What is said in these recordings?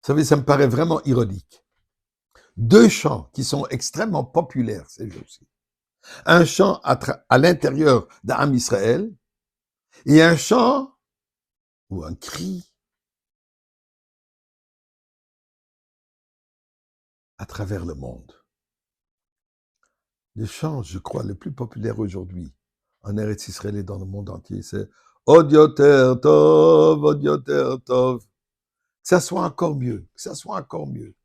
Vous savez, ça me paraît vraiment ironique. Deux chants qui sont extrêmement populaires ces jours-ci. Un chant à l'intérieur d'Am Israël et un chant ou un cri à travers le monde. Le chant, je crois, le plus populaire aujourd'hui en Eretz Israël et dans le monde entier, c'est Od Yoter Tov, Od Yoter Tov. Que ça soit encore mieux, que ça soit encore mieux.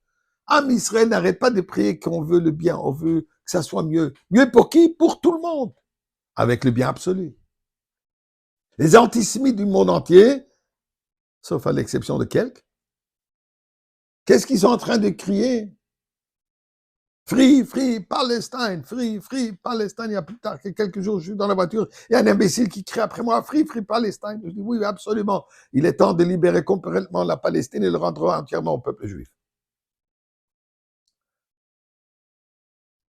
Am Israël n'arrête pas de prier qu'on veut le bien, on veut que ça soit mieux. Mieux pour qui? Pour tout le monde. Avec le bien absolu. Les antisémites du monde entier, sauf à l'exception de quelques, qu'est-ce qu'ils sont en train de crier? Free, free, Palestine, free, free, Palestine. Il y a plus tard que quelques jours, je suis dans la voiture, il y a un imbécile qui crie après moi, free, free, Palestine. Je dis oui, absolument. Il est temps de libérer complètement la Palestine et le rendre entièrement au peuple juif.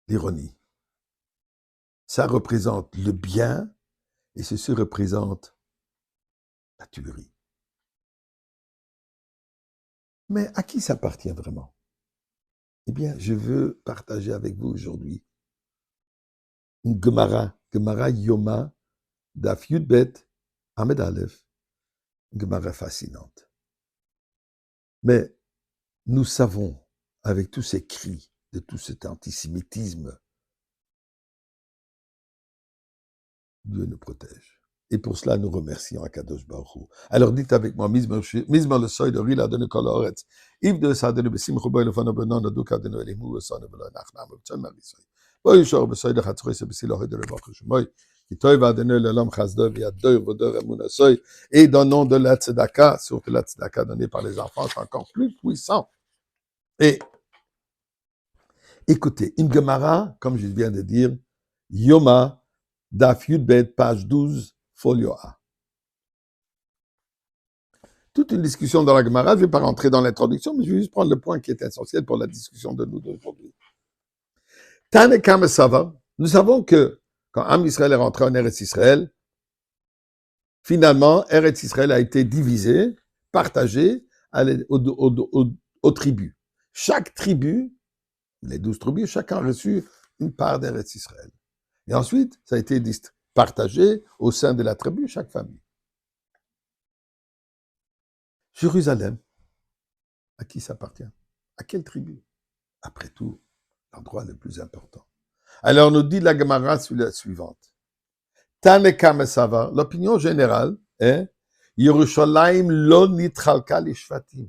L'ironie. Ça représente le bien et ceci représente la tuerie. Mais à qui ça appartient vraiment? Eh bien, je veux partager avec vous aujourd'hui une Gemara Yoma, Daf Yudbet, Ahmed Aleph, une Gemara fascinante. Mais nous savons, avec tous ces cris, de tout cet antisémitisme, Dieu nous protège. Et pour cela, nous remercions Akadosh Baruch Hu. Alors dites avec moi, Mizmor le soy de Rila de Nikol Oretz, Yves de Sadene Besim Choboy le Fano Benon, de Duka de Noël Emu, Son of Nachnam, Tchon Marisoy. Boy Shor Besoy de Hatzroy, Sebesilo de Rebach Shmoy, qui toy va donner le Lam Chazdov, et à deux Vodor Amouna Soy, et dans le nom de la Tzedaka, surtout la Tzedaka donnée par les enfants, c'est encore plus puissant. Et écoutez, une Gemara, comme je viens de dire, Yoma, Daf Yudbet, page 12, folio A. Toute une discussion dans la Gemara, je ne vais pas rentrer dans l'introduction, mais je vais juste prendre le point qui est essentiel pour la discussion de nous d'aujourd'hui. Tanekam Sava, nous savons que quand Am Israël est rentré en Eretz Israël, finalement, Eretz Israël a été divisé, partagé aux tribus. Chaque tribu, les 12 tribus, chacun a reçu une part d'Eretz Israël. Et ensuite, ça a été partagé au sein de la tribu, chaque famille. Jérusalem, à qui ça appartient? À quelle tribu? Après tout, l'endroit le plus important. Alors, nous dit la Gemara suivante. Tanekam Sava, l'opinion générale est Yerushalayim lo nitralka lishvatim.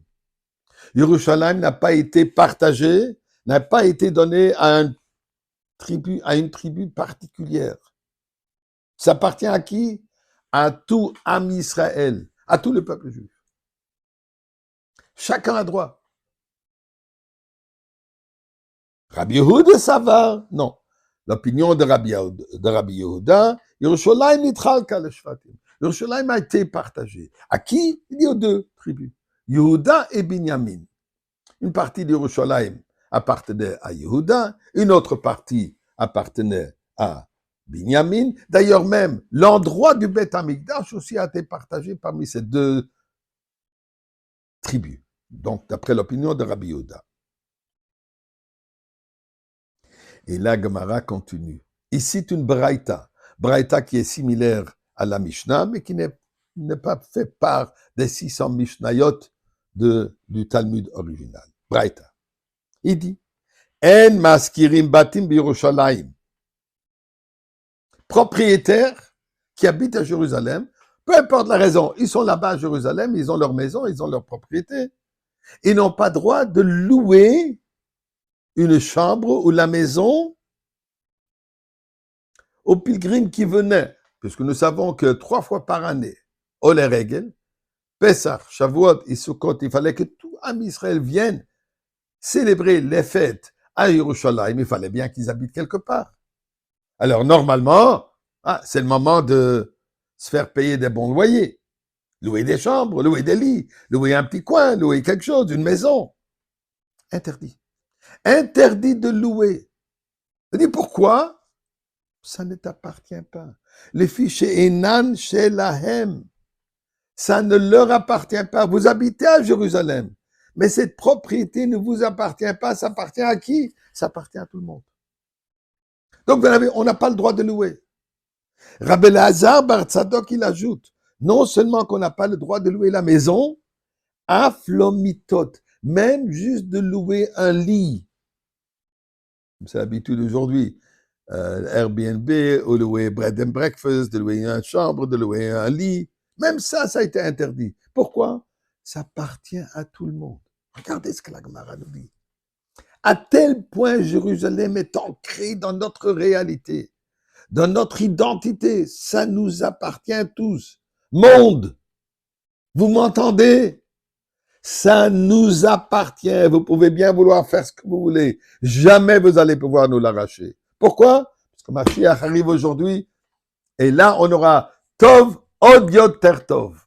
Yerushalayim n'a pas été partagé, n'a pas été donné à une tribu particulière. Ça appartient à qui? À tout Am Israël, à tout le peuple juif. Chacun a droit. Rabbi Yehuda, ça va? Non. L'opinion de Rabbi Yehuda, Yerushalayim nitralka lishvatim. Yerushalayim a été partagé. À qui? Il y a deux tribus. Yehuda et Binyamin. Une partie d'Yerushalayim appartenait à Yehuda, une autre partie appartenait à Binyamin. D'ailleurs même, l'endroit du Beth Amikdash aussi a été partagé parmi ces deux tribus. Donc, d'après l'opinion de Rabbi Yehuda. Et la Gemara continue. Ici, c'est une Braïta. Braïta qui est similaire à la Mishnah, mais qui n'est pas fait part des 600 Mishnayot du Talmud original. Braïta. Il dit, En maskirim batim b'Yerushalayim. Propriétaires qui habitent à Jérusalem, peu importe la raison, ils sont là-bas à Jérusalem, ils ont leur maison, ils ont leur propriété. Ils n'ont pas droit de louer une chambre ou la maison aux pilgrims qui venaient, puisque nous savons que 3 fois par année, Oler Regel, Pessah, Shavuot et Sukkot, il fallait que tout Am Israël vienne célébrer les fêtes à Yerushalayim, il fallait bien qu'ils habitent quelque part. Alors normalement, c'est le moment de se faire payer des bons loyers, louer des chambres, louer des lits, louer un petit coin, louer quelque chose, une maison. Interdit. Interdit de louer. Je dis pourquoi? Ça ne t'appartient pas. Les filles chez Enan, chez Lahem, ça ne leur appartient pas. Vous habitez à Jérusalem, Mais cette propriété ne vous appartient pas, ça appartient à qui? Ça appartient à tout le monde. Donc, vous avez, on n'a pas le droit de louer. Rabbi Elazar bar Tzadok, il ajoute, non seulement qu'on n'a pas le droit de louer la maison, aflomitot, même juste de louer un lit. C'est l'habitude aujourd'hui. Airbnb, ou louer bread and breakfast, de louer une chambre, de louer un lit. Même ça, ça a été interdit. Pourquoi? Ça appartient à tout le monde. Regardez ce que la Gemara nous dit. À tel point, Jérusalem est ancrée dans notre réalité, dans notre identité. Ça nous appartient tous. Monde, vous m'entendez? Ça nous appartient. Vous pouvez bien vouloir faire ce que vous voulez. Jamais vous allez pouvoir nous l'arracher. Pourquoi? Parce que Mashiach arrive aujourd'hui et là, on aura Tov, Od Yoter Tov.